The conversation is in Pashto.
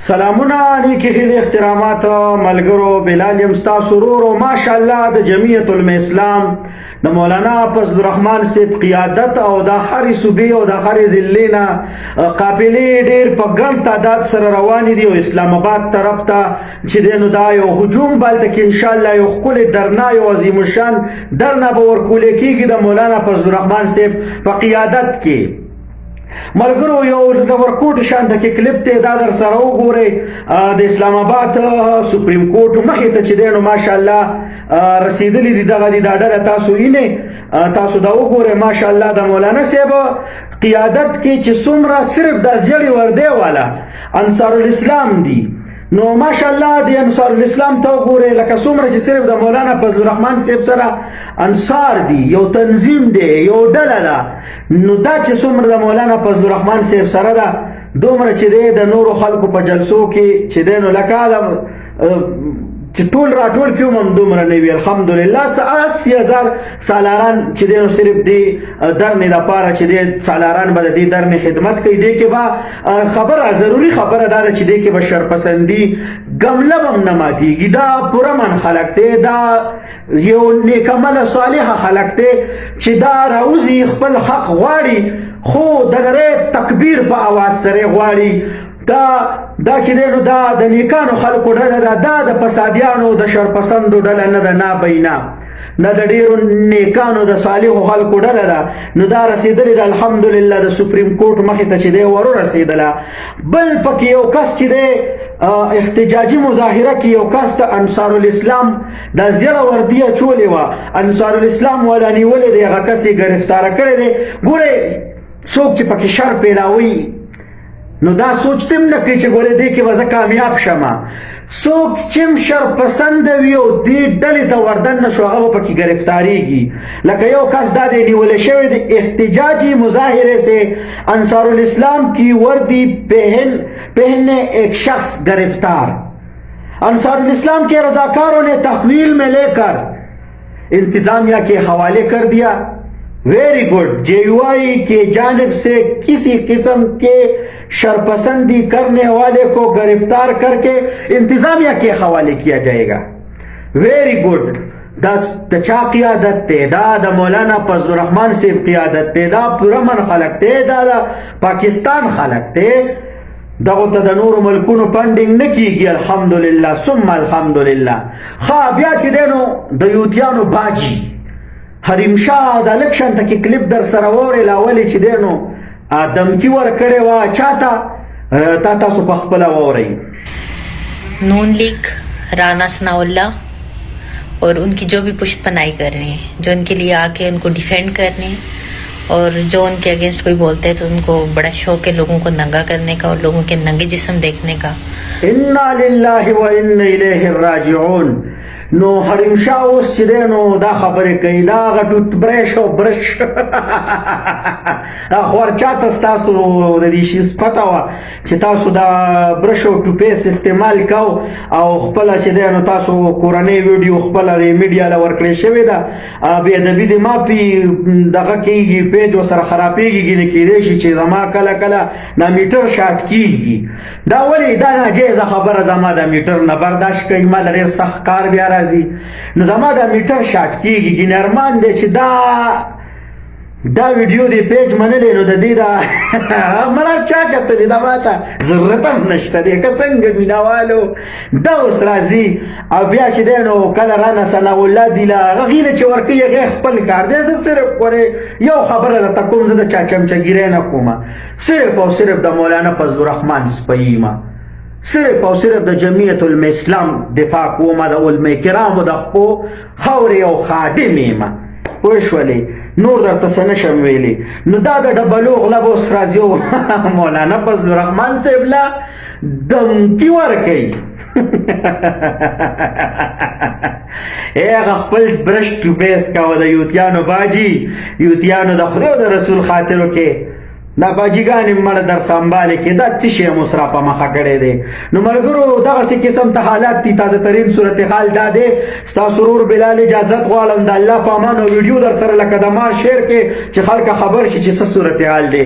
سلامونه نیکی هیلې احترامات ملګرو بلال یم ستاسو ورور ماشاءالله د جمعیت الاسلام د مولانا فضل الرحمن صاحب قیادت او د هرې صوبې او د هرې ضلعې نه قافلې ډېر په ګڼ تعداد سره روانې دي او اسلام آباد طرف ته چې دی نو دا یو هجوم بلته کې انشاءالله یو ښکلی درنا یو عظیم الشان درنا به ورکولی کېږي د مولانا فضل الرحمن صاحب په قیادت کې ملګرو یو د ورکوټ شانته کې کلیپ ته دا در سره وګورئ د اسلام آباد سپریم کورټ مخې ته چې دی نو ماشاءالله رسیدلی دي دغه دي دا ډله تاسو یې تاسو دا وګورئ ماشاءالله د مولانا صاحب قیادت کې چې څومره صرف د زیړې وردی والا انصار الاسلام دي نو ماشاءالله د انصار الاسلام ته وګورئ لکه څومره چې صرف د مولانا فضل الرحمن صاحب سره انصار دي یو تنظیم دی یو ډله ده نو دا چې څومره د مولانا فضل الرحمن صاحب سره ده دومره چې دی د نورو خلکو په جلسو کې چې دی نو لکه چې ټول راټول کیوم هم دومره نه وي الحمدلله 80,000 سالاران چې دی نو صرف دی درنې دپاره چې دی سالاران به د دې درنې خدمت کوي دی کې به خبره ضروري خبره دا ده چې دی کې به شرپسندي ګمله به هم نه ماتېږي دا پوره من خلک دی دا یو نیکعمله صالحه خلک دی چې دا راوځي خپل حق غواړي خو د نړۍ تکبیر په اواز سره غواړي دا چې دی نو دا د نیکانو خلکو ډله ده دا د فسادیانو د شرپسندو ډله نه ده نه بینا نه د ډېرو نیکانو د صالحو خلکو ډله ده نو دا رسېدلې ده الحمدلله د سپریم کورټ مخې ته چې دی ورسېدله بل پکې یو کس چې دی احتجاجي مظاهره کې یو کس ته انصار الاسلام د زیړه وردي اچولې وه انصار الاسلام والا نیولې دی هغه کس یې ګرفتاره کړی دی ګورئ څوک چې پکې شر پیلاوي نو دا سوچ تم نه کوي چې ګورې دی کې به زه کامیاب شمه څوک چې شرپسند وي او دې ډلې ته وردن نه شو هغه به پکې ګرفتاریږي لکه یو کس دا دی نیولی شوی دی احتجاجی مظاہرے سے انصار الاسلام کی وردی پہننے ایک شخص گرفتار انصار الاسلام کے رضاکاروں نے تحویل میں لے کر انتظامیہ کے حوالے کر دیا ویری گڈ جے یو آئی کی جانب سے کسی قسم کے شرپسندی کرنے والے کو گرفتار کر کے انتظامیہ کے حوالے کیا جائے گا ویری گڈ دا چا قیادت تے دا د مولانا فضل الرحمن صاحب قیادت تے دا پرمن خلق تے دا پاکستان خلق تے دغه ته د نورو ملکونو فنډینګ نه کیږي الحمدلله ثم الحمدلله خا بیا چې دی نو د یوتیانو باجی حریم شاه د الکشن ته کې کلیپ در سره وورې لاولې چې دی نو دمکی ورکړې وه چاته تا تاسو په خپله واورئ नून लीग राना सनाउल्ला और उनकी जो भी पुष्ट पनाई कर रहे हैं जो उनके लिए आके उनको डिफेंड कर रहे हैं और जो उनके अगेंस्ट कोई बोलते हैं तो उनको बड़ा शौक है लोगों को नंगा करने का और लोगों के नंगे जिस्म देखने का इन्ना लिल्लाहि व इन्ना इलैहि राजिऊन نو حریم شاه اوس چې دی نو دا خبرې کوي دا هغه ټوت برش او برش خورچاته ستاسو د دې شي پته وه چې تاسو دا برش او ټوپیس استعمال کو او خپله چې دی نو تاسو کورنۍ ویډیو خپله د میډیا له ورکړې شوې ده بېادبي دې ما پې دغه کېږي پیج ورسره خرابېږي ګینې کېدی شي چې زما کله کله دا میټر شاټ کېږي دا ولې دا ناجیزه خبره زما د میټر نه برداشت کوي ما له ډېر سخت کار بیا نو زما دا میټر شاټ کېږي ګینې ارمان دی چې دا ویډیو دی پیج منلی نو د دې دا ملا چا کتلی دا ماته ضرورت هم نشته دی که څنګه مینهوالو دا اوس راځي او بیا چې دی نو کله رانه ثناءالله دي له هغه غیله چې ورکوي هغې خپل کار دی زه صرف ورې یو خبره درته کوم زه د چا چمچهګیرۍ نه کومه صرف او صرف د مولانا فضل الرحمن سپی یم صرف او صرف د جمعیت الاسلام دفاع کوم د علماء کرامو د خپو خاورې او خادم یم پوه شولې نور درته څه نشم ویلی نو دا د ډبلو غله به اوس راځي او مولانا فضل الرحمن صاحب له دمکي ورکوي هغه خپل برش ټوپیس کوه د یوتیانو باجي یوتیانو د خدای او د رسول خاطرو کې دا باجیګانې مړه در سنبالې کې دا څه شی مو سره په مخه کړی دی نو ملګرو دغسې قسم ته حالات دي تازه ترین صورتحال دا دی ستاسو ورور بلال اجازت غواړم د الله په امان او ویډیو در سره لکه د ما شیر کې چې خلک خبر شي چې څه صورتحال دی